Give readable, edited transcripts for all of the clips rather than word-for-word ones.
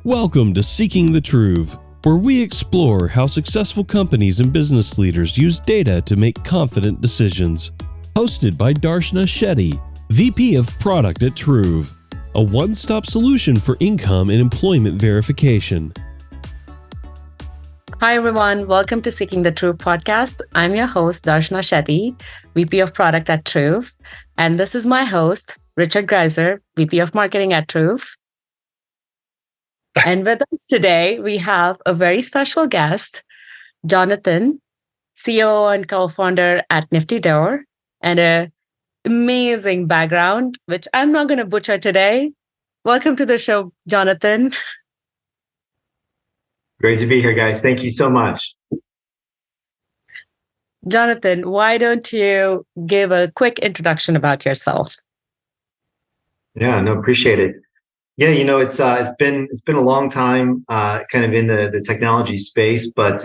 Welcome to Seeking the Truv, where we explore how successful companies and business leaders use data to make confident decisions. Hosted by Darshana Shetty, VP of Product at Truv, a one-stop solution for income and employment verification. Hi, everyone. Welcome to Seeking the Truv podcast. I'm your host, Darshana Shetty, VP of Product at Truv. And this is my host, Richard Grieser, VP of Marketing at Truv. And with us today, we have a very special guest, Jonathan, CEO and co-founder at NFTYDoor, and an amazing background, which I'm not going to butcher today. Welcome to the show, Jonathan. Great to be here, guys. Thank you so much. Jonathan, why don't you give a quick introduction about yourself? Yeah, no, appreciate it. Yeah, it's been a long time, kind of in the technology space, but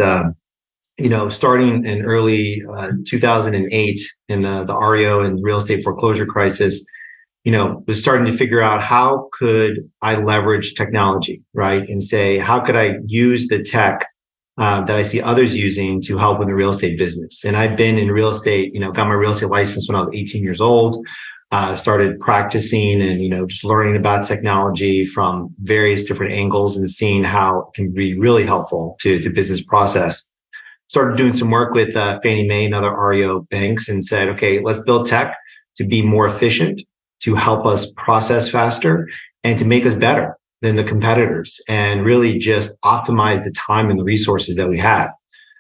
starting in early 2008 in the REO and real estate foreclosure crisis, was starting to figure out how could I leverage technology, right? And say, how could I use the tech that I see others using to help in the real estate business? And I've been in real estate, got my real estate license when I was 18 years old. Started practicing and, just learning about technology from various different angles and seeing how it can be really helpful to business process. Started doing some work with Fannie Mae and other REO banks and said, okay, let's build tech to be more efficient, to help us process faster, and to make us better than the competitors, and really just optimize the time and the resources that we had.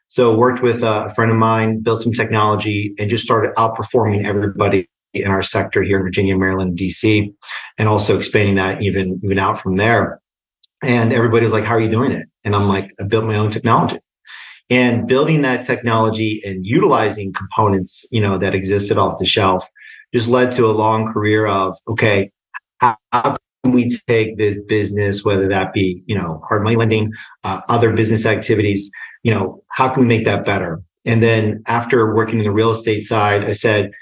So worked with a friend of mine, built some technology, and just started outperforming everybody in our sector here in Virginia, Maryland, DC, and also expanding that even out from there. And everybody was like, how are you doing it? And I'm like, I built my own technology. And building that technology and utilizing components, that existed off the shelf just led to a long career of, okay, how can we take this business, whether that be, hard money lending, other business activities, how can we make that better? And then after working in the real estate side, I said,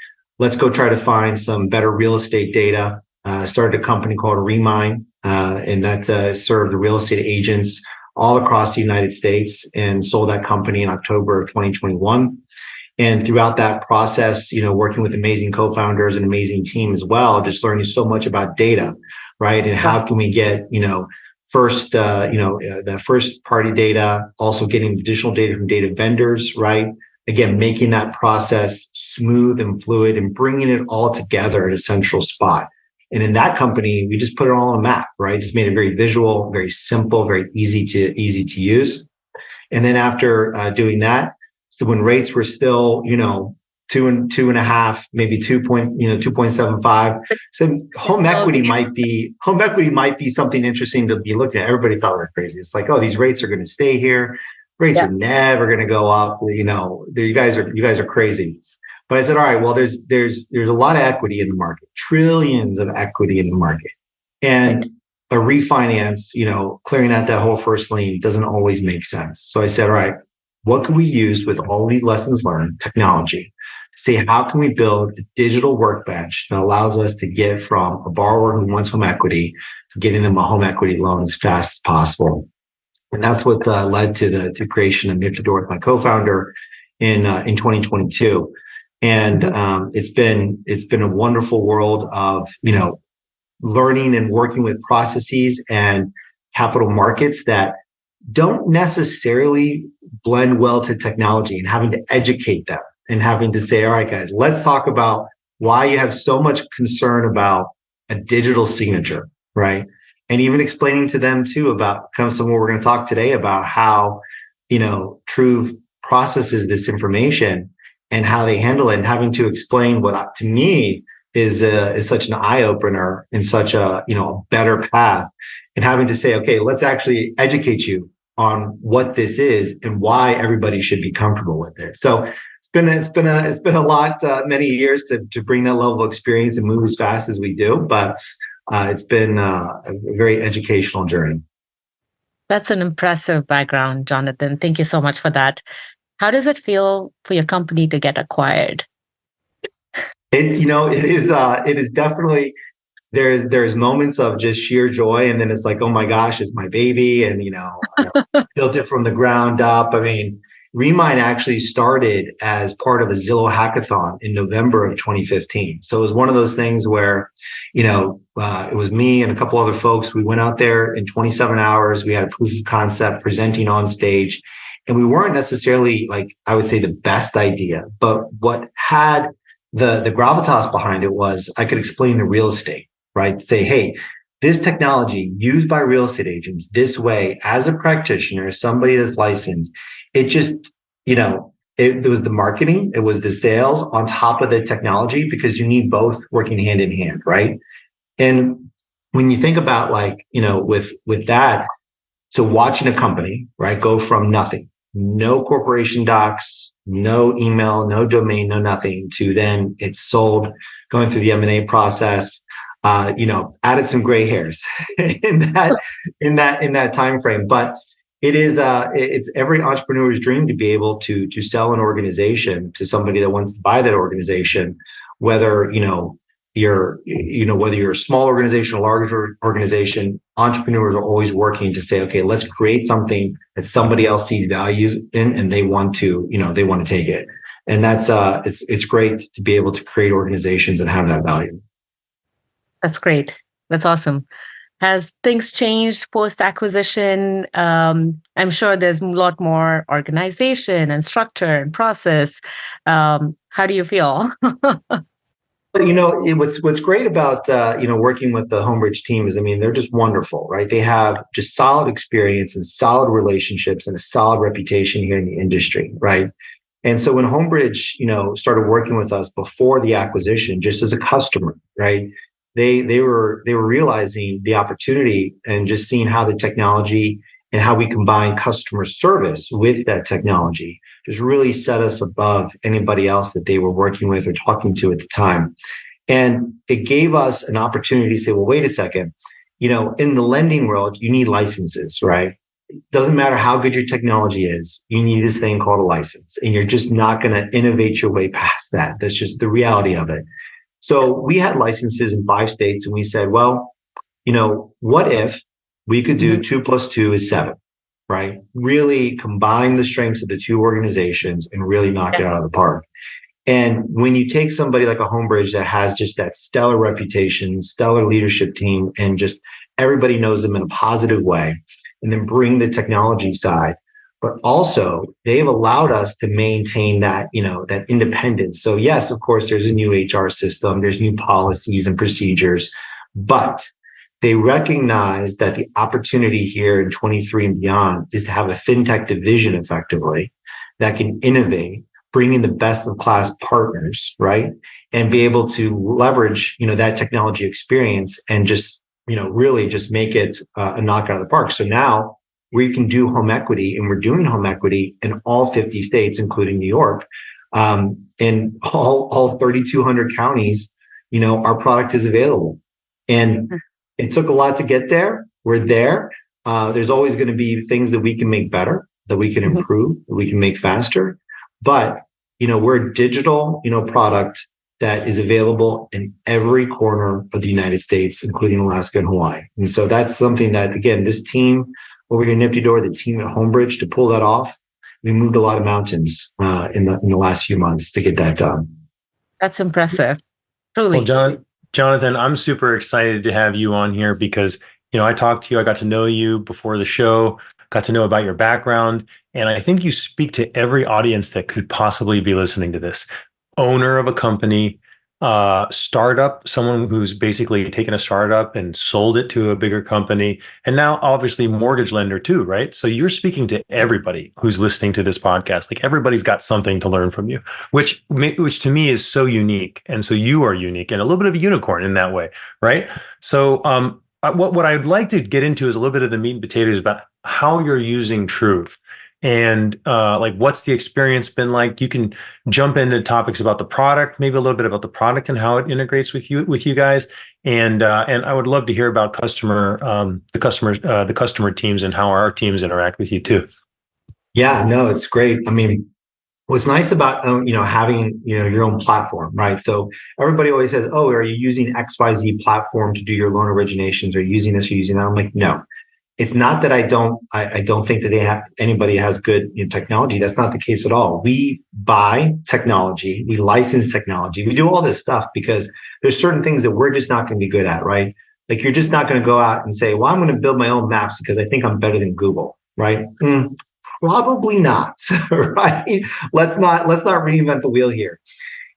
let's go try to find some better real estate data. Started a company called Remine, and that served the real estate agents all across the United States, and sold that company in October of 2021. And throughout that process, working with amazing co-founders and amazing team as well, just learning so much about data, right? And how can we get, the first party data, also getting additional data from data vendors, right? Again, making that process smooth and fluid and bringing it all together at a central spot. And in that company, we just put it all on a map, right? Just made it very visual, very simple, very easy to use. And then after doing that, so when rates were still, 2.5, maybe 2.75. So home equity might be something interesting to be looking at. Everybody thought we were crazy. It's like, oh, these rates are going to stay here. Rates are never going to go up. You guys are crazy. But I said, all right, well, there's a lot of equity in the market, trillions of equity in the market, and a refinance, clearing out that whole first lien doesn't always make sense. So I said, all right, what can we use with all these lessons learned, technology, to say how can we build a digital workbench that allows us to get from a borrower who wants home equity to getting them a home equity loan as fast as possible. And that's what led to the creation of NFTYDoor with my co-founder in 2022. And it's been a wonderful world of learning and working with processes and capital markets that don't necessarily blend well to technology, and having to educate them and having to say, all right, guys, let's talk about why you have so much concern about a digital signature, right? And even explaining to them too about kind of some of what we're going to talk today about how, Truv processes this information and how they handle it, and having to explain what to me is such an eye opener and such a better path, and having to say, okay, let's actually educate you on what this is and why everybody should be comfortable with it. So it's been a lot, many years to bring that level of experience and move as fast as we do, but it's been a very educational journey. That's an impressive background, Jonathan. Thank you so much for that. How does it feel for your company to get acquired? It is definitely there's moments of just sheer joy, and then it's like, oh my gosh, it's my baby, and I built it from the ground up. I mean, Remind actually started as part of a Zillow hackathon in November of 2015. So it was one of those things where, it was me and a couple other folks. We went out there in 27 hours. We had a proof of concept presenting on stage, and we weren't necessarily, like, I would say, the best idea, but what had the gravitas behind it was I could explain the real estate, right? Say, hey, this technology used by real estate agents this way, as a practitioner, somebody that's licensed, it just, it was the marketing, it was the sales on top of the technology, because you need both working hand in hand, right? And when you think about, like, with that, so watching a company, right, go from nothing, no corporation docs, no email, no domain, no nothing, to then it's sold, going through the M&A process, added some gray hairs in that time frame. But it's every entrepreneur's dream to be able to sell an organization to somebody that wants to buy that organization, whether you're a small organization, a larger organization. Entrepreneurs are always working to say, okay, let's create something that somebody else sees value in, and they want to take it. And that's it's great to be able to create organizations and have that value. That's great. That's awesome. Has things changed post-acquisition? I'm sure there's a lot more organization and structure and process. How do you feel? What's great about working with the Homebridge team is, I mean, they're just wonderful, right? They have just solid experience and solid relationships and a solid reputation here in the industry, right? And so when Homebridge, started working with us before the acquisition, just as a customer, right? They were realizing the opportunity and just seeing how the technology and how we combine customer service with that technology just really set us above anybody else that they were working with or talking to at the time. And it gave us an opportunity to say, well, wait a second, in the lending world, you need licenses, right? It doesn't matter how good your technology is, you need this thing called a license, and you're just not going to innovate your way past that. That's just the reality of it. So we had licenses in 5 states, and we said, well, what if we could do 2 + 2 is 7, right? Really combine the strengths of the two organizations and really knock it out of the park. And when you take somebody like a Homebridge that has just that stellar reputation, stellar leadership team, and just everybody knows them in a positive way, and then bring the technology side, but also they've allowed us to maintain that, that independence. So yes, of course, there's a new HR system, there's new policies and procedures, but they recognize that the opportunity here in 23 and beyond is to have a fintech division effectively that can innovate, bring in the best of class partners, right? And be able to leverage, that technology experience and just, really just make it a knockout of the park. So now we can do home equity, and we're doing home equity in all 50 states, including New York. In all 3,200 counties, our product is available. And it took a lot to get there. We're there. There's always going to be things that we can make better, that we can improve, that we can make faster. But, we're a digital, product that is available in every corner of the United States, including Alaska and Hawaii. And so that's something that, again, this team over here at NFTYDoor, the team at Homebridge, to pull that off, we moved a lot of mountains in the last few months to get that done. That's impressive. Truly. Well, Jonathan, I'm super excited to have you on here because, I talked to you, I got to know you before the show, got to know about your background, and I think you speak to every audience that could possibly be listening to this. Owner of a company, startup, someone who's basically taken a startup and sold it to a bigger company, and now obviously mortgage lender too, right? So you're speaking to everybody who's listening to this podcast. Like, everybody's got something to learn from you, which to me is so unique. And so you are unique and a little bit of a unicorn in that way, right? So what I'd like to get into is a little bit of the meat and potatoes about how you're using Truv. And what's the experience been like? You can jump into topics about the product, maybe a little bit about the product and how it integrates with you guys. And I would love to hear about the customer teams and how our teams interact with you too. Yeah, no, it's great. I mean, What's nice about having your own platform, right? So everybody always says, "Oh, are you using XYZ platform to do your loan originations? Or using this or using that?" I'm like, no. It's not that I don't think that anybody has good technology. That's not the case at all. We buy technology, we license technology, we do all this stuff because there's certain things that we're just not going to be good at, right? Like you're just not going to go out and say, "Well, I'm going to build my own maps because I think I'm better than Google," right? Probably not, right? Let's not reinvent the wheel here.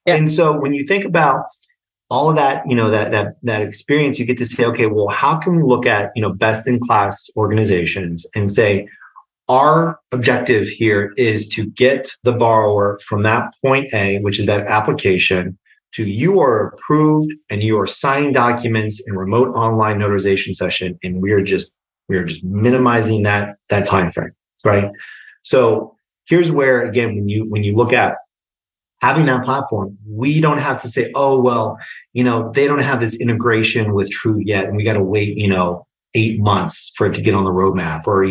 Yeah. And so when you think about all of that, that experience, you get to say, okay, well, how can we look at best in class organizations and say our objective here is to get the borrower from that point A, which is that application, to you are approved and you are signing documents in remote online notarization session, and we are just minimizing that time frame, right? So here's where, again, when you look at having that platform, we don't have to say, "Oh, well, they don't have this integration with Truv yet, and we got to wait, 8 months for it to get on the roadmap," or,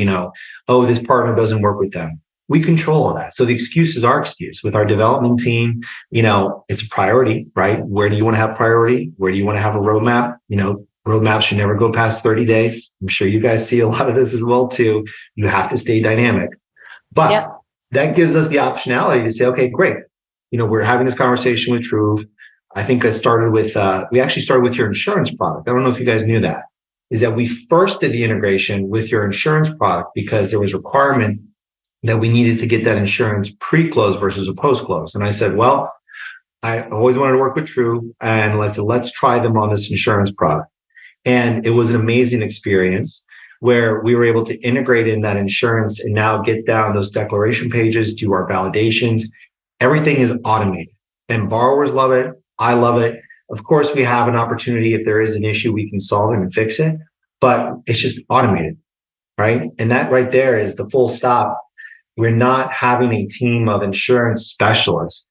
"Oh, this partner doesn't work with them." We control all that. So the excuse is our excuse with our development team. It's a priority, right? Where do you want to have priority? Where do you want to have a roadmap? Roadmaps should never go past 30 days. I'm sure you guys see a lot of this as well, too. You have to stay dynamic. But that gives us the optionality to say, okay, great. We're having this conversation with Truv. I think we actually started with your insurance product. I don't know if you guys knew that, is that we first did the integration with your insurance product because there was a requirement that we needed to get that insurance pre-close versus a post-close. And I said, well, I always wanted to work with Truv, and I said, let's try them on this insurance product. And it was an amazing experience where we were able to integrate in that insurance and now get down those declaration pages, do our validations. Everything is automated and borrowers love it. I love it. Of course, we have an opportunity. If there is an issue, we can solve it and fix it, but it's just automated, right? And that right there is the full stop. We're not having a team of insurance specialists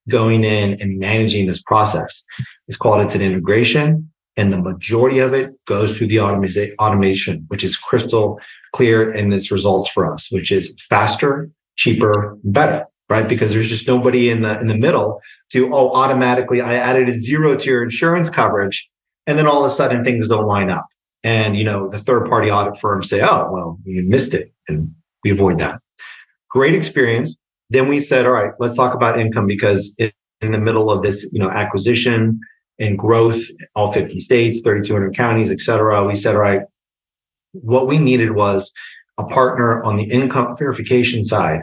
going in and managing this process. It's an integration, and the majority of it goes through the automation, which is crystal clear in its results for us, which is faster, cheaper, better. Right? Because there's just nobody in the middle to, automatically I added a 0 to your insurance coverage, and then all of a sudden things don't line up. And the third party audit firms say, "Oh, well, you missed it," and we avoid that. Great experience. Then we said, all right, let's talk about income, because in the middle of this, acquisition and growth, all 50 states, 3,200 counties, et cetera, we said, all right, what we needed was a partner on the income verification side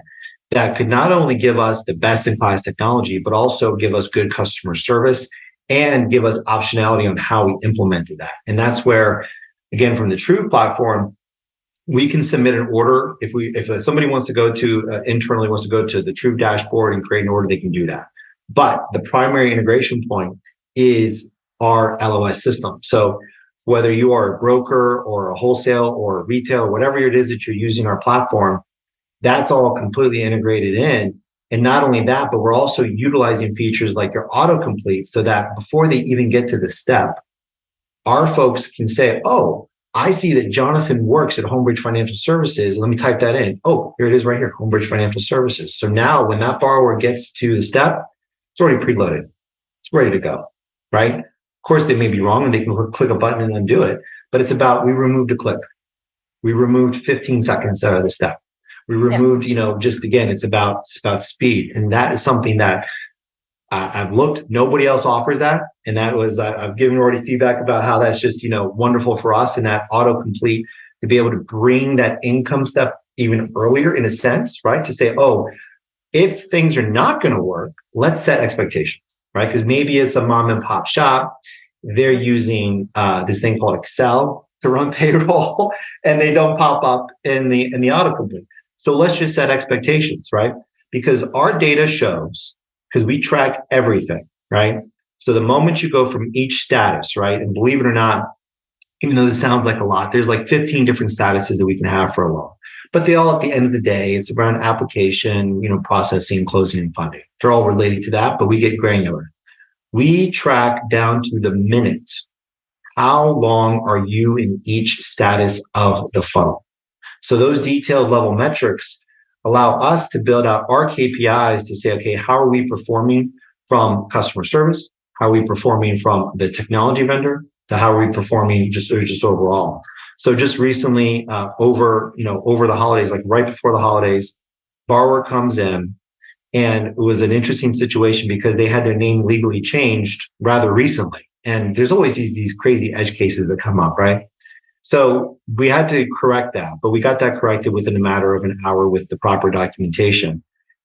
that could not only give us the best in class technology, but also give us good customer service and give us optionality on how we implemented that. And that's where, again, from the Truv platform, we can submit an order. If somebody wants to go to internally wants to go to the Truv dashboard and create an order, they can do that. But the primary integration point is our LOS system. So whether you are a broker or a wholesale or a retail, or whatever it is that you're using our platform, that's all completely integrated in. And not only that, but we're also utilizing features like your autocomplete so that before they even get to the step, our folks can say, "Oh, I see that Jonathan works at Homebridge Financial Services. Let me type that in. Oh, here it is right here, Homebridge Financial Services." So now when that borrower gets to the step, it's already preloaded. It's ready to go, right? Of course, they may be wrong and they can click a button and undo it, but it's about, we removed a click. We removed 15 seconds out of the step. We removed, just again, it's about speed. And that is something that I've looked, nobody else offers that. And that was, I've given already feedback about how that's just, wonderful for us, and that autocomplete to be able to bring that income step even earlier in a sense, right? To say, oh, if things are not going to work, let's set expectations, right? Because maybe it's a mom and pop shop. They're using this thing called Excel to run payroll, and they don't pop up in the autocomplete. So let's just set expectations, right? Because our data shows, because we track everything, right? So the moment you go from each status, right? And believe it or not, even though this sounds like a lot, there's like 15 different statuses that we can have for a loan. But they all, at the end of the day, it's around application, processing, closing, and funding. They're all related to that, but we get granular. We track down to the minute. How long are you in each status of the funnel? So those detailed level metrics allow us to build out our KPIs to say, okay, how are we performing from customer service? How are we performing from the technology vendor? To how are we performing just overall? So just recently, over the holidays, like right before the holidays, borrower comes in, and it was an interesting situation because they had their name legally changed rather recently. And there's always these crazy edge cases that come up, right? So we had to correct that, but we got that corrected within a matter of an hour with the proper documentation.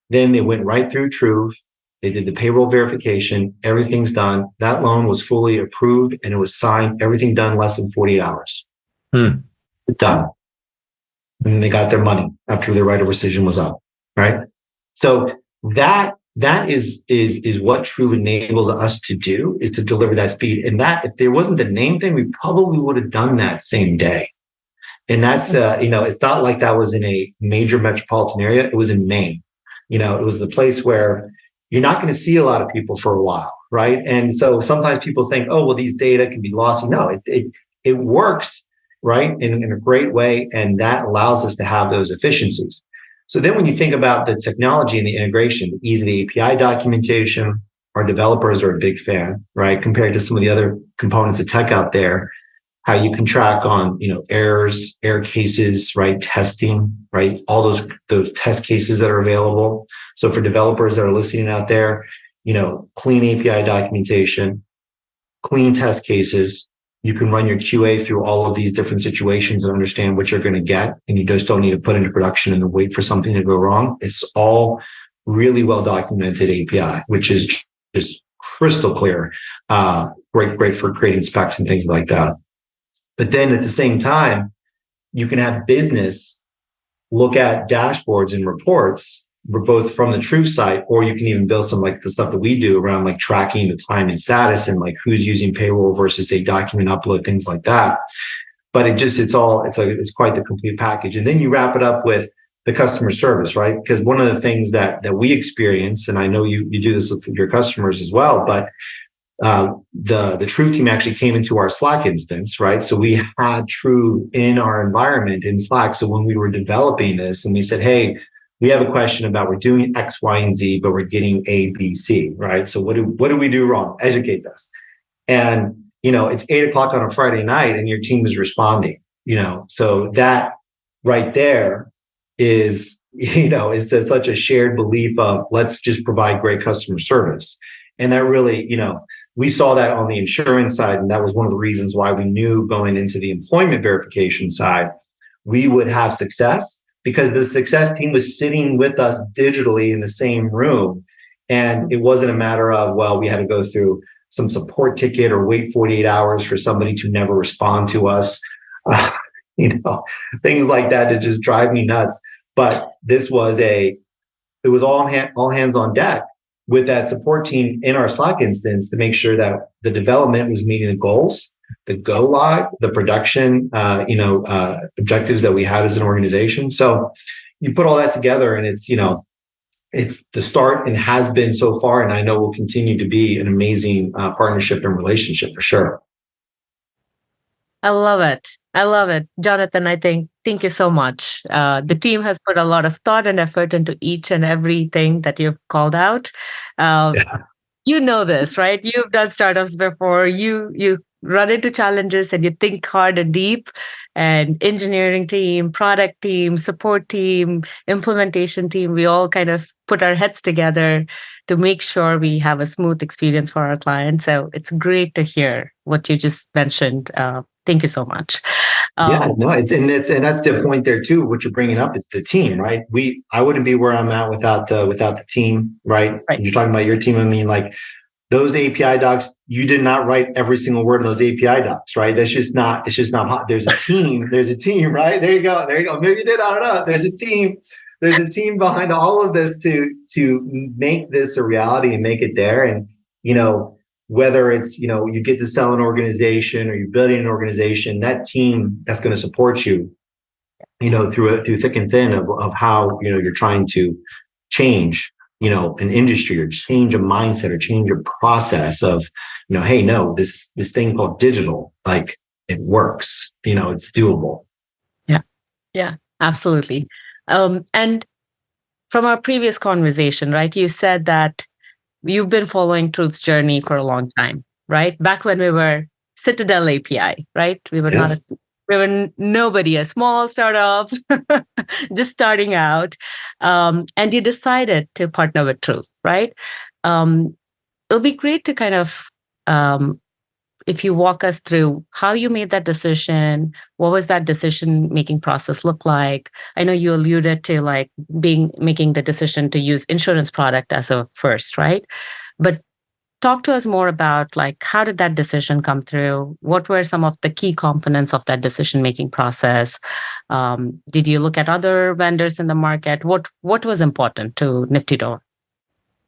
Then they went right through Truv. They did the payroll verification. Everything's done. That loan was fully approved and it was signed. Everything done less than 48 hours. Done. And they got their money after their right of rescission was up, right? So that is what Truv enables us to do, is to deliver that speed. And that, if there wasn't the name thing, we probably would have done that same day. And that's, it's not like that was in a major metropolitan area. It was in Maine. It was the place where you're not going to see a lot of people for a while, right? And so sometimes people think, oh, well, these data can be lost. No, it works, right, in a great way. And that allows us to have those efficiencies. So then when you think about the technology and the integration, the ease of the API documentation, our developers are a big fan, right? Compared to some of the other components of tech out there, how you can track on, errors, error cases, right? Testing, right? All those test cases that are available. So for developers that are listening out there, clean API documentation, clean test cases. You can run your QA through all of these different situations and understand what you're going to get. And you just don't need to put into production and then wait for something to go wrong. It's all really well documented API, which is just crystal clear. Great for creating specs and things like that. But then at the same time, you can have business look at dashboards and reports, both from the Truv site, or you can even build some like the stuff that we do around like tracking the time and status and like who's using payroll versus a document upload, things like that. But it's quite the complete package. And then you wrap it up with the customer service, right? Because one of the things that we experience, and I know you do this with your customers as well, but the Truv team actually came into our Slack instance, right? So we had Truv in our environment in Slack. So when we were developing this and we said, hey, we have a question about, we're doing X, Y, and Z, but we're getting A, B, C, right? So what do we do wrong? Educate us. And, it's 8:00 on a Friday night and your team is responding, so that right there is, it's such a shared belief of let's just provide great customer service. And that really, we saw that on the insurance side. And that was one of the reasons why we knew going into the employment verification side, we would have success, because the success team was sitting with us digitally in the same room. And it wasn't a matter of, well, we had to go through some support ticket or wait 48 hours for somebody to never respond to us. Things like that just drive me nuts. But this was it was all hands on deck with that support team in our Slack instance to make sure that the development was meeting the goals, the go live, the production, objectives that we had as an organization. So you put all that together and it's the start and has been so far. And I know will continue to be an amazing partnership and relationship for sure. I love it. Jonathan, thank you so much. The team has put a lot of thought and effort into each and everything that you've called out. You know this, right? You've done startups before. You run into challenges and you think hard and deep, and engineering team, product team, support team, implementation team, we all kind of put our heads together to make sure we have a smooth experience for our clients. So it's great to hear what you just mentioned. Thank you so much. And that's the point there too. What you're bringing up is the team, right? I wouldn't be where I'm at without the team, right? When you're talking about your team, I mean, like those API docs, you did not write every single word in those API docs, right? It's just not hot. There's a team, right? There you go. Maybe you did, I don't know. There's a team behind all of this to make this a reality and make it there. And, whether it's, you get to sell an organization or you're building an organization, that team that's going to support you, through thick and thin of how, you're trying to change, an industry or change a mindset or change a process of, hey, no, this thing called digital, like it works, it's doable. Yeah, absolutely. And from our previous conversation, right? You said that you've been following Truth's journey for a long time, right? Back when we were Citadel API, right? We were Yes. we were nobody, a small startup, just starting out. And you decided to partner with Truth, right? It'll be great to kind of, if you walk us through how you made that decision, what was that decision-making process look like? I know you alluded to like making the decision to use insurance product as a first, right? But talk to us more about like, how did that decision come through? What were some of the key components of that decision-making process? Did you look at other vendors in the market? What was important to NFTYDoor?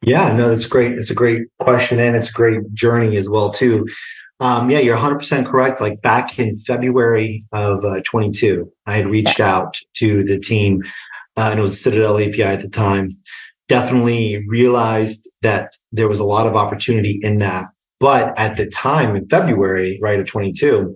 Yeah, no, that's great. It's a great question, and it's a great journey as well too. Yeah, you're 100% correct. Like back in February of 22, I had reached out to the team, and it was Citadel API at the time. Definitely realized that there was a lot of opportunity in that. But at the time in February, right, of 22,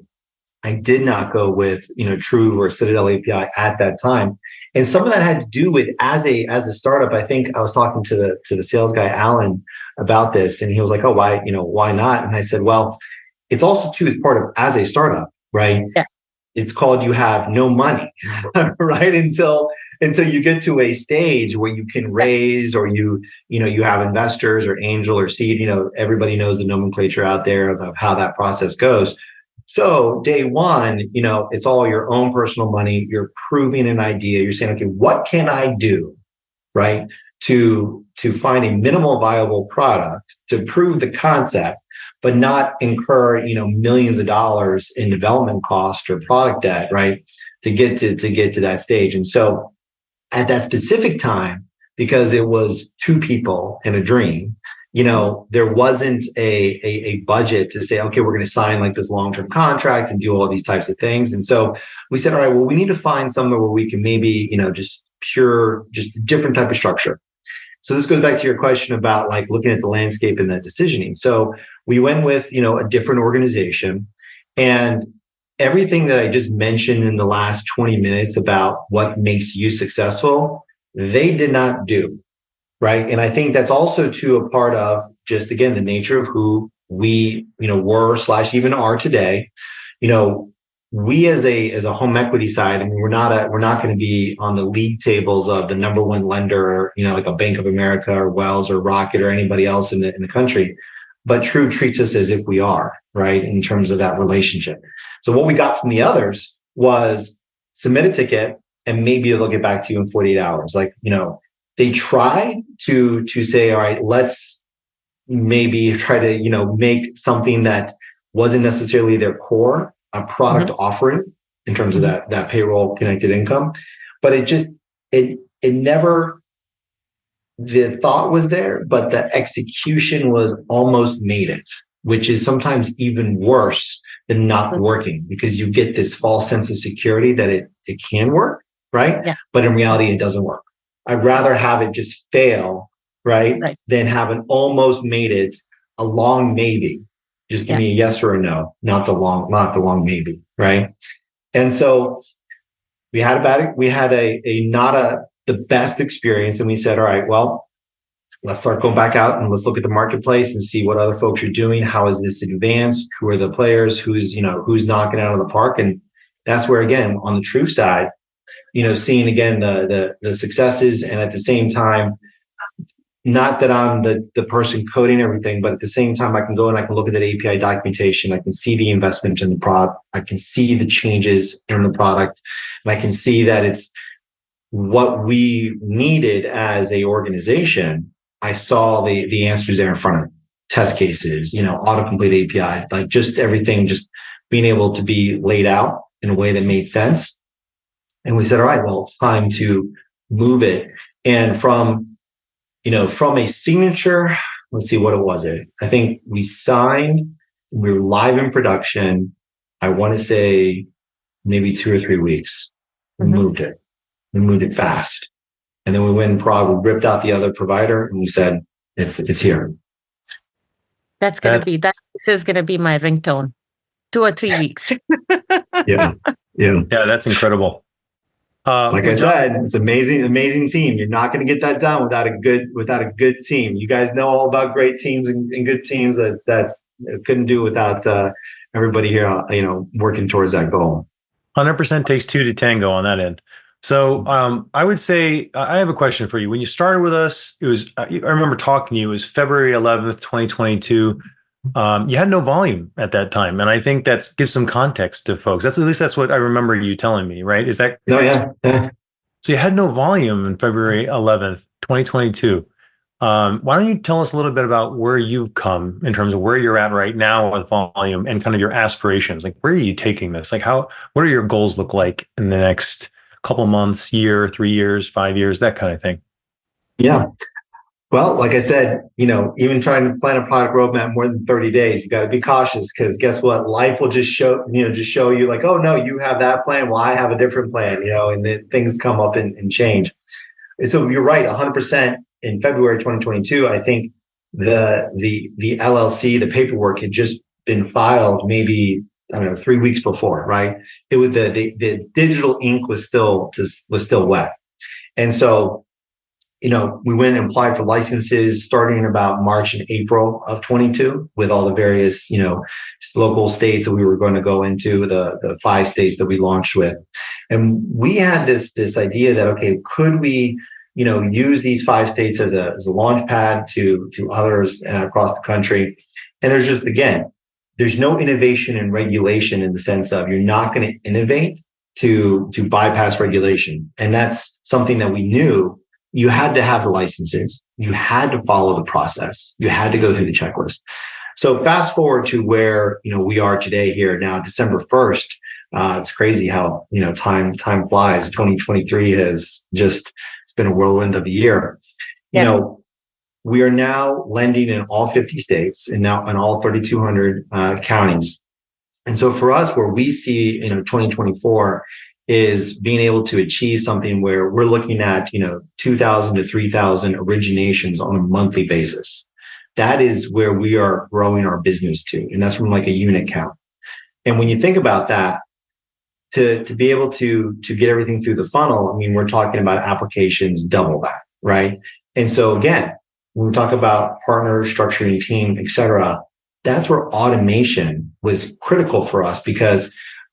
I did not go with, Truv or Citadel API at that time. And some of that had to do with as a startup. I think I was talking to the sales guy, Alan, about this, and he was like, "Oh, why not?" And I said, "Well, it's also too as part of as a startup, right? Yeah. It's called you have no money, right? Until you get to a stage where you can raise, or you have investors or angel or seed. Everybody knows the nomenclature out there of how that process goes. So day one, it's all your own personal money. You're proving an idea. You're saying, okay, what can I do, right, to find a minimal viable product to prove the concept, but not incur, millions of dollars in development cost or product debt, right, to get to that stage. And so at that specific time, because it was two people and a dream, there wasn't a budget to say, okay, we're going to sign like this long-term contract and do all these types of things. And so we said, all right, well, we need to find somewhere where we can maybe, just a different type of structure. So this goes back to your question about like looking at the landscape and that decisioning. So we went with, a different organization, and everything that I just mentioned in the last 20 minutes about what makes you successful, they did not do. Right. And I think that's also too a part of just, again, the nature of who we, were / even are today. We as a home equity side, I mean, we're not going to be on the league tables of the number one lender, like a Bank of America or Wells or Rocket or anybody else in the country. But Truv treats us as if we are, right, in terms of that relationship. So what we got from the others was submit a ticket and maybe they'll get back to you in 48 hours. Like, they tried to say, all right, let's maybe try to, make something that wasn't necessarily their core, a product offering in terms of that payroll connected income. But it never, the thought was there, but the execution was almost made it, which is sometimes even worse than not working, because you get this false sense of security that it can work, right? Yeah. But in reality, it doesn't work. I'd rather have it just fail, right, than have an almost made it, a long maybe. Just give me a yes or a no, not the long maybe, right? And so we had the best experience, and we said, all right, well, let's start going back out and let's look at the marketplace and see what other folks are doing. How is this advanced? Who are the players? Who's knocking out of the park? And that's where, again, on the Truv side, seeing again the successes, and at the same time, not that I'm the person coding everything, but at the same time, I can go and I can look at that API documentation. I can see the investment in the product. I can see the changes in the product, and I can see that it's what we needed as a organization. I saw the answers there in front of me. Test cases, autocomplete API, like just everything, just being able to be laid out in a way that made sense. And we said, all right, well, it's time to move it. And from a signature, let's see, what was it? I think we signed, we were live in production. I want to say maybe 2 or 3 weeks. We moved it. We moved it fast. And then we went in Prague, we ripped out the other provider, and we said, it's here. This is going to be my ringtone. 2 or 3 weeks. Yeah. Yeah, that's incredible. Like I said, it's amazing team. You're not going to get that done without a good team. You guys know all about great teams and good teams. That's couldn't do without everybody here, working towards that goal. 100% takes two to tango on that end. So I would say I have a question for you. When you started with us, it was I remember talking to you. It was February 11th, 2022. You had no volume at that time, and I think that gives some context to folks. At least that's what I remember you telling me. Right? Is that? No, yeah. So you had no volume in February 11th, 2022. Why don't you tell us a little bit about where you've come in terms of where you're at right now with volume and kind of your aspirations? Like, where are you taking this? Like, what are your goals look like in the next couple months, year, 3 years, 5 years, that kind of thing? Yeah. Well, like I said, even trying to plan a product roadmap more than 30 days, you got to be cautious because guess what? Life will just show you like, oh no, you have that plan. Well, I have a different plan, and then things come up and change. And so you're right, 100%. In February 2022, I think the LLC, the paperwork had just been filed maybe, 3 weeks before, right? It was the digital ink was still wet. And so, we went and applied for licenses starting in about March and April of 22 with all the various, local states that we were going to go into, the 5 states that we launched with. And we had this idea that, okay, could we use these 5 states as a launch pad to others across the country. And there's no innovation in regulation in the sense of you're not going to innovate to bypass regulation. And that's something that we knew. You had to have the licenses. You had to follow the process. You had to go through the checklist. So fast forward to where, we are today here now, December 1st. It's crazy how, time flies. 2023 has just been a whirlwind of a year. Yeah. We are now lending in all 50 states and now in all 3,200 counties. And so for us, where we see, 2024 is being able to achieve something where we're looking at, 2,000 to 3,000 originations on a monthly basis. That is where we are growing our business to. And that's from like a unit count. And when you think about that, to be able to get everything through the funnel, we're talking about applications double that, right? And so again, when we talk about partner structuring team, et cetera, that's where automation was critical for us because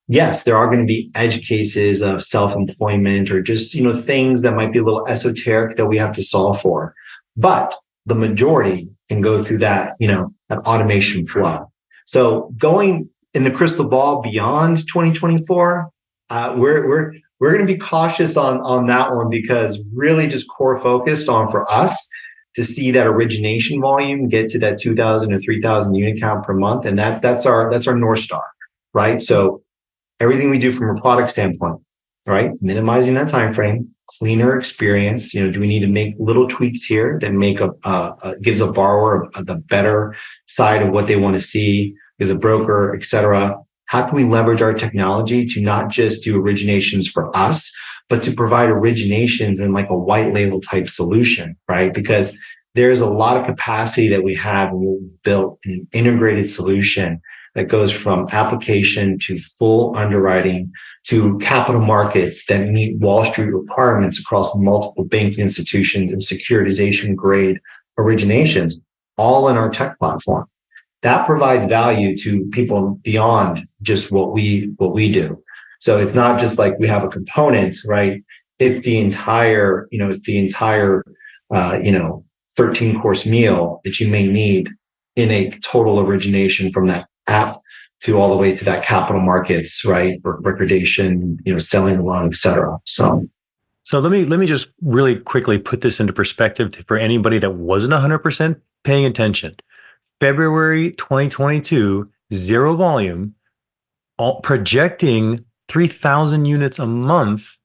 yes, there are going to be edge cases of self-employment or just, things that might be a little esoteric that we have to solve for. But the majority can go through that, that automation flow. So going in the crystal ball beyond 2024, we're going to be cautious on that one because really just core focus on for us to see that origination volume get to that 2,000 or 3,000 unit count per month, and that's our North Star, right? So everything we do from a product standpoint, right? Minimizing that time frame, cleaner experience. Do we need to make little tweaks here that make gives a borrower the better side of what they want to see? As a broker, et cetera, how can we leverage our technology to not just do originations for us, but to provide originations in like a white label type solution, right? Because there's a lot of capacity that we have and we've built an integrated solution that goes from application to full underwriting to capital markets that meet Wall Street requirements across multiple banking institutions and securitization grade originations, all in our tech platform. That provides value to people beyond just what we do. So it's not just like we have a component, right? It's the entire 13-course meal that you may need in a total origination from that app to all the way to that capital markets, right? Or recordation, selling a loan, et cetera. So let me just really quickly put this into perspective for anybody that wasn't 100% paying attention. February 2022, zero volume, projecting 3,000 units a month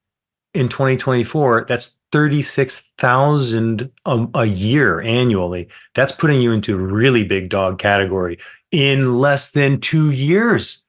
in 2024. That's 36,000 a year annually. That's putting you into really big dog category in less than 2 years.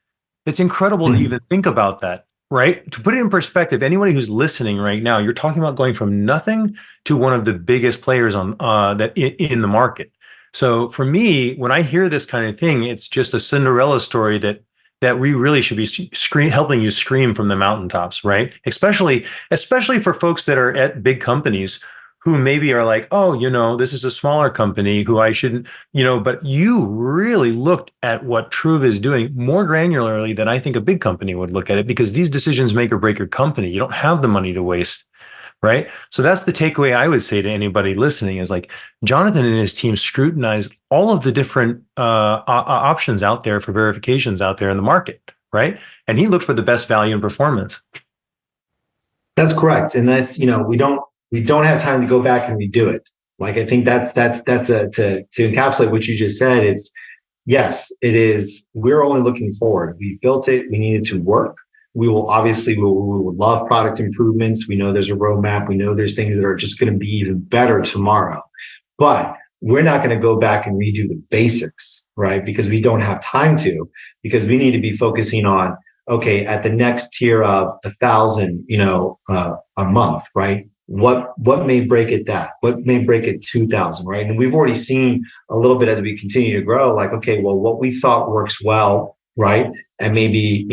It's incredible to even think about that, right? To put it in perspective, anybody who's listening right now, you're talking about going from nothing to one of the biggest players on that in the market. So for me, when I hear this kind of thing, it's just a Cinderella story that that we really should be helping you scream from the mountaintops, right? Especially for folks that are at big companies who maybe are like, oh, this is a smaller company who I shouldn't, but you really looked at what Truv is doing more granularly than I think a big company would look at it, because these decisions make or break your company. You don't have the money to waste. Right. So that's the takeaway I would say to anybody listening is like, Jonathan and his team scrutinized all of the different options out there for verifications out there in the market. Right. And he looked for the best value and performance. That's correct. And that's, we don't have time to go back and redo it. Like, I think that's to encapsulate what you just said. It's, yes, it is. We're only looking forward. We built it. We need it to work. We will love product improvements. We know there's a roadmap. We know there's things that are just going to be even better tomorrow, but we're not going to go back and redo the basics, right? Because we don't have time to, because we need to be focusing on, okay, at the next tier of 1,000, a month, right? What may break it that? What may break it 2,000, right? And we've already seen a little bit as we continue to grow, like, okay, well, what we thought works well, right? And maybe,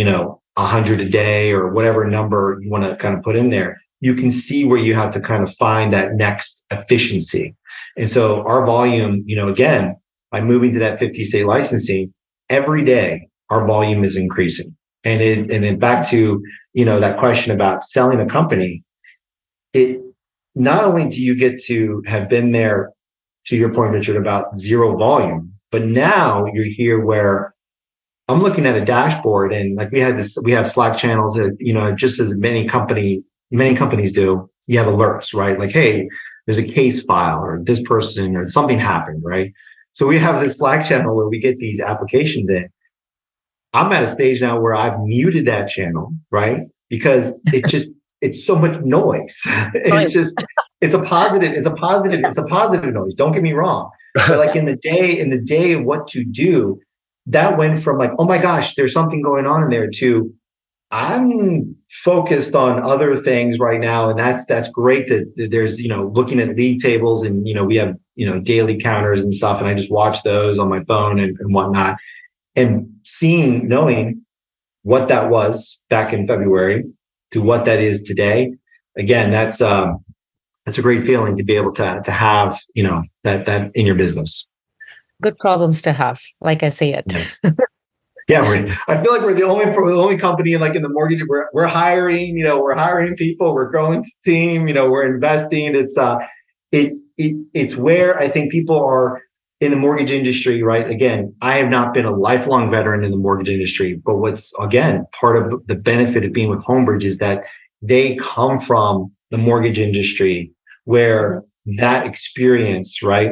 100 a day or whatever number you want to kind of put in there, you can see where you have to kind of find that next efficiency. And so our volume, again, by moving to that 50 state licensing, every day our volume is increasing. And then back to, that question about selling a company, it not only do you get to have been there, to your point, Richard, about zero volume, but now you're here where I'm looking at a dashboard, and like we have Slack channels that, just as many companies do, you have alerts, right? Like, hey, there's a case file or this person or something happened, right? So we have this Slack channel where we get these applications in. I'm at a stage now where I've muted that channel, right? Because it's so much noise. It's a positive noise. Don't get me wrong. But like in the day of what to do, that went from like, oh my gosh, there's something going on in there, to I'm focused on other things right now. And that's great that there's, looking at league tables, and, we have, daily counters and stuff. And I just watch those on my phone and whatnot, and knowing what that was back in February to what that is today. Again, that's a great feeling to be able to have, that in your business. Good problems to have, like I say it. Yeah, I feel like we're the only company like in the mortgage. We're hiring, we're hiring people. We're growing the team. We're investing. It's where I think people are in the mortgage industry, right? Again, I have not been a lifelong veteran in the mortgage industry, but what's again part of the benefit of being with Homebridge is that they come from the mortgage industry where that experience, right?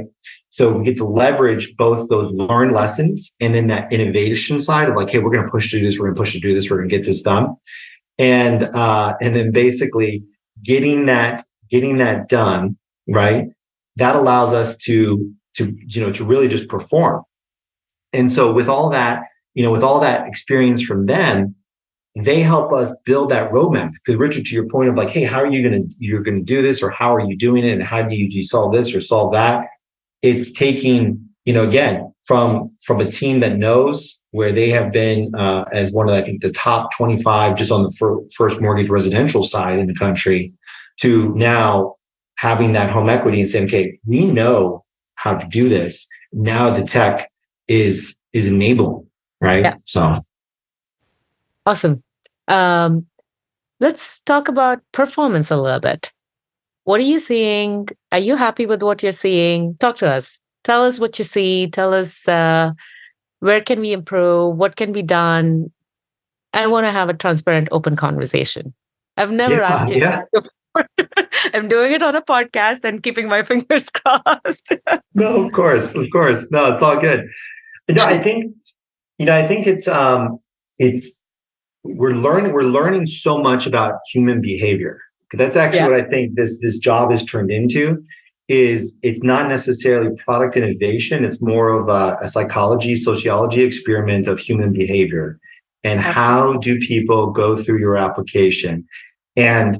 So we get to leverage both those learned lessons and then that innovation side of like, hey, we're going to push to do this. We're going to push to do this. We're going to get this done. And then basically getting that done, right? That allows us to really just perform. And so with all that experience from them, they help us build that roadmap. Because Richard, to your point of like, hey, how are you're going to do this, or how are you doing it, and how do you solve this or solve that? It's taking, again, from a team that knows, where they have been as one of, I think, the top 25 just on the first mortgage residential side in the country, to now having that home equity and saying, okay, we know how to do this. Now the tech is enabling, right? Yeah. So awesome. Let's talk about performance a little bit. What are you seeing? Are you happy with what you're seeing? Talk to us. Tell us what you see. Tell us where can we improve? What can be done? I want to have a transparent, open conversation. I've never asked you that before. I'm doing it on a podcast and keeping my fingers crossed. No, of course. No, it's all good. I think it's we're learning so much about human behavior. That's actually what I think this job is turned into. Is it's not necessarily product innovation. It's more of a sociology experiment of human behavior, and how do people go through your application. And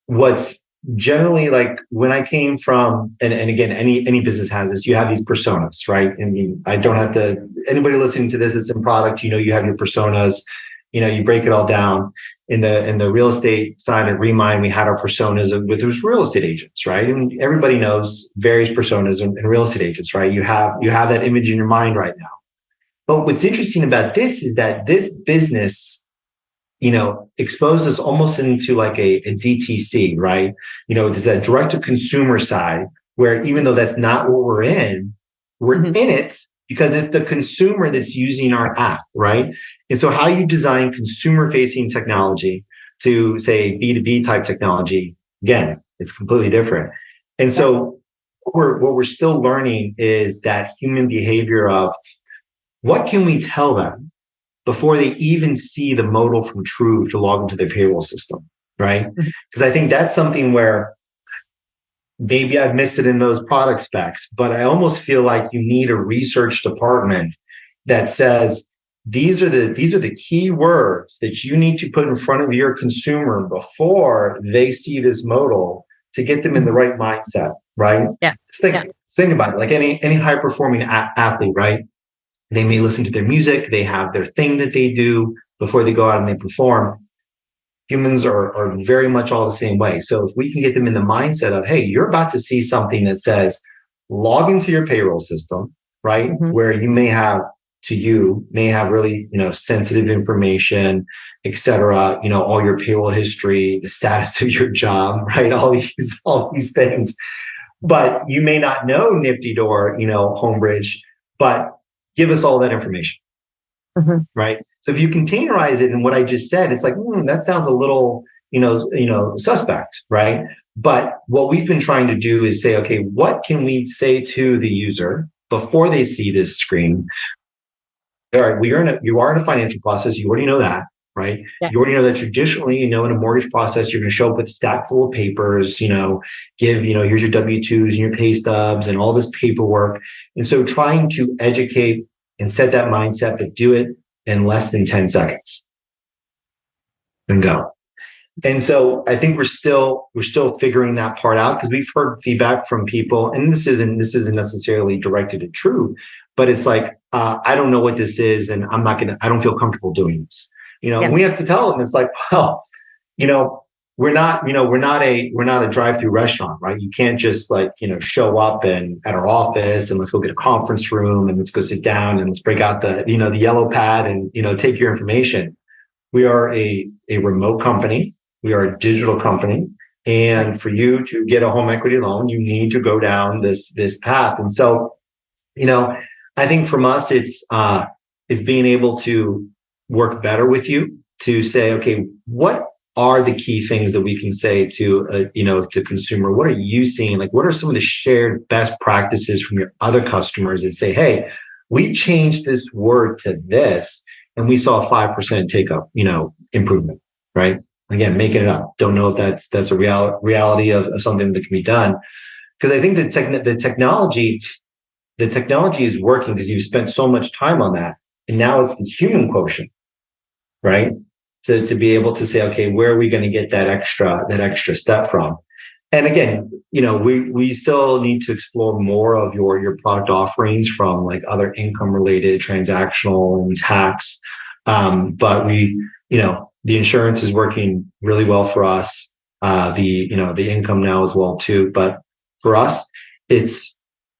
what's generally, like when I came from, and again, any business has this, you have these personas, right? I mean, I don't have to, anybody listening to this is in product, you have your personas, you break it all down. In the real estate side at Remind, we had our personas with those real estate agents, right? And everybody knows various personas in real estate agents, right? You have that image in your mind right now. But what's interesting about this is that this business, exposed us almost into like a DTC, right? There's that direct to consumer side where even though that's not what we're in it because it's the consumer that's using our app, right? And so how you design consumer facing technology to say B2B type technology, again, it's completely different. And so what we're still learning is that human behavior of what can we tell them before they even see the modal from Truv to log into their payroll system, right? Because I think that's something where maybe I've missed it in those product specs, but I almost feel like you need a research department that says, these are the key words that you need to put in front of your consumer before they see this modal to get them in the right mindset, right? Yeah. Think about it, like any high performing athlete, right? They may listen to their music. They have their thing that they do before they go out and they perform. Humans are very much all the same way. So if we can get them in the mindset of, hey, you're about to see something that says, log into your payroll system, right? Where you may have really, sensitive information, et cetera, all your payroll history, the status of your job, right? All these things. But you may not know NFTYDoor, Homebridge, but give us all that information, right? So if you containerize it and what I just said, it's like, that sounds a little, suspect, right? But what we've been trying to do is say, okay, what can we say to the user before they see this screen? All right, you are in a financial process. You already know that, right? Yeah. You already know that traditionally, in a mortgage process, you're going to show up with a stack full of papers, here's your W-2s and your pay stubs and all this paperwork. And so trying to educate and set that mindset to do it in less than 10 seconds and go. And so I think we're still figuring that part out because we've heard feedback from people, and this isn't necessarily directed at Truv, but it's like, I don't know what this is, and I don't feel comfortable doing this. We have to tell them, it's like, well, we're not a drive-through restaurant, right? You can't just show up and at our office and let's go get a conference room and let's go sit down and let's break out the yellow pad and take your information. We are a remote company. We are a digital company. And for you to get a home equity loan, you need to go down this path. And so, I think from us, it's being able to work better with you to say, okay, what are the key things that we can say to consumer? What are you seeing? Like, what are some of the shared best practices from your other customers that say, hey, we changed this word to this and we saw a 5% take up, improvement, right? Again, making it up. Don't know if that's a reality of something that can be done. Because I think the technology is working because you've spent so much time on that. And now it's the human quotient, right? To be able to say, okay, where are we going to get that extra step from? And again, we still need to explore more of your product offerings from like other income related, transactional, and tax. But the insurance is working really well for us. The income now as well too. But for us, it's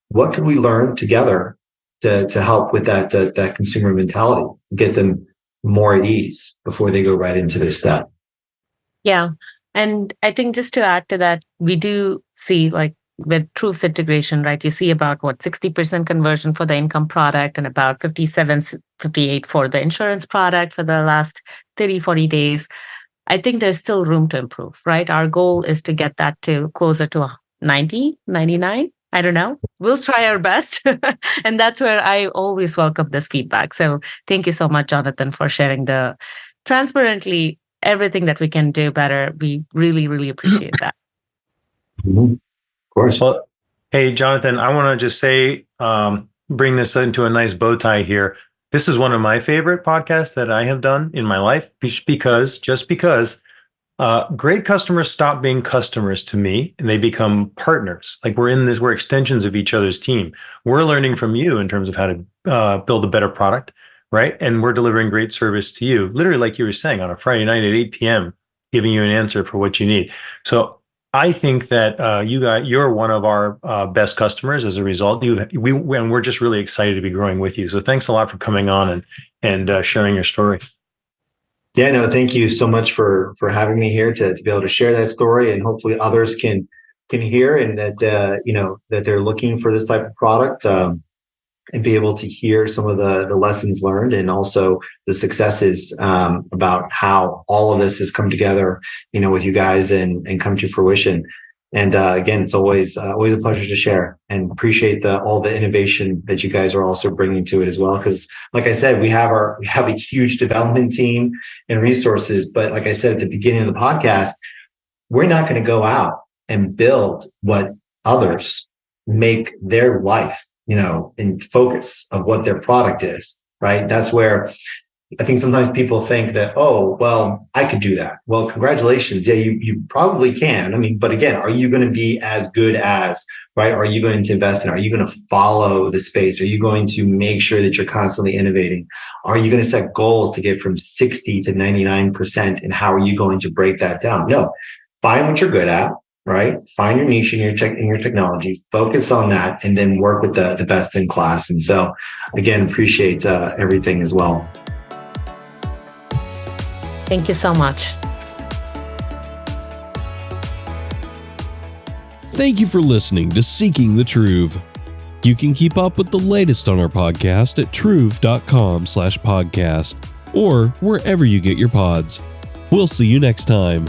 what can we learn together to help with that consumer mentality, get them more at ease before they go right into this step. Yeah. And I think just to add to that, we do see like with Truv's integration, right? You see about 60% conversion for the income product and about 58 for the insurance product for the last 30, 40 days. I think there's still room to improve, right? Our goal is to get that to closer to 90, 99. I don't know. We'll try our best. And that's where I always welcome this feedback. So thank you so much, Jonathan, for sharing transparently everything that we can do better. We really, really appreciate that. Of course. Well, hey, Jonathan, I want to just say, bring this into a nice bow tie here. This is one of my favorite podcasts that I have done in my life, just because Great customers stop being customers to me and they become partners. Like we're extensions of each other's team. We're learning from you in terms of how to build a better product, right? And we're delivering great service to you, literally like you were saying, on a Friday night at 8 p.m., giving you an answer for what you need. So I think that you're one of our best customers as a result. And we're just really excited to be growing with you. So thanks a lot for coming on and sharing your story. Yeah, no, thank you so much for having me here to be able to share that story, and hopefully others can hear, and that that they're looking for this type of product, and be able to hear some of the lessons learned, and also the successes about how all of this has come together, with you guys and come to fruition. And again, it's always a pleasure to share, and appreciate all the innovation that you guys are also bringing to it as well. Because, like I said, we have a huge development team and resources, but like I said at the beginning of the podcast, we're not going to go out and build what others make their life, in focus of what their product is. Right? That's where I think sometimes people think that, oh, well, I could do that. Well, congratulations. Yeah, you probably can. I mean, but again, are you going to be as good as, right? Are you going to invest in? Are you going to follow the space? Are you going to make sure that you're constantly innovating? Are you going to set goals to get from 60 to 99%? And how are you going to break that down? No, find what you're good at, right? Find your niche in your technology, focus on that, and then work with the best in class. And so again, appreciate everything as well. Thank you so much. Thank you for listening to Seeking the Truv. You can keep up with the latest on our podcast at truv.com/podcast or wherever you get your pods. We'll see you next time.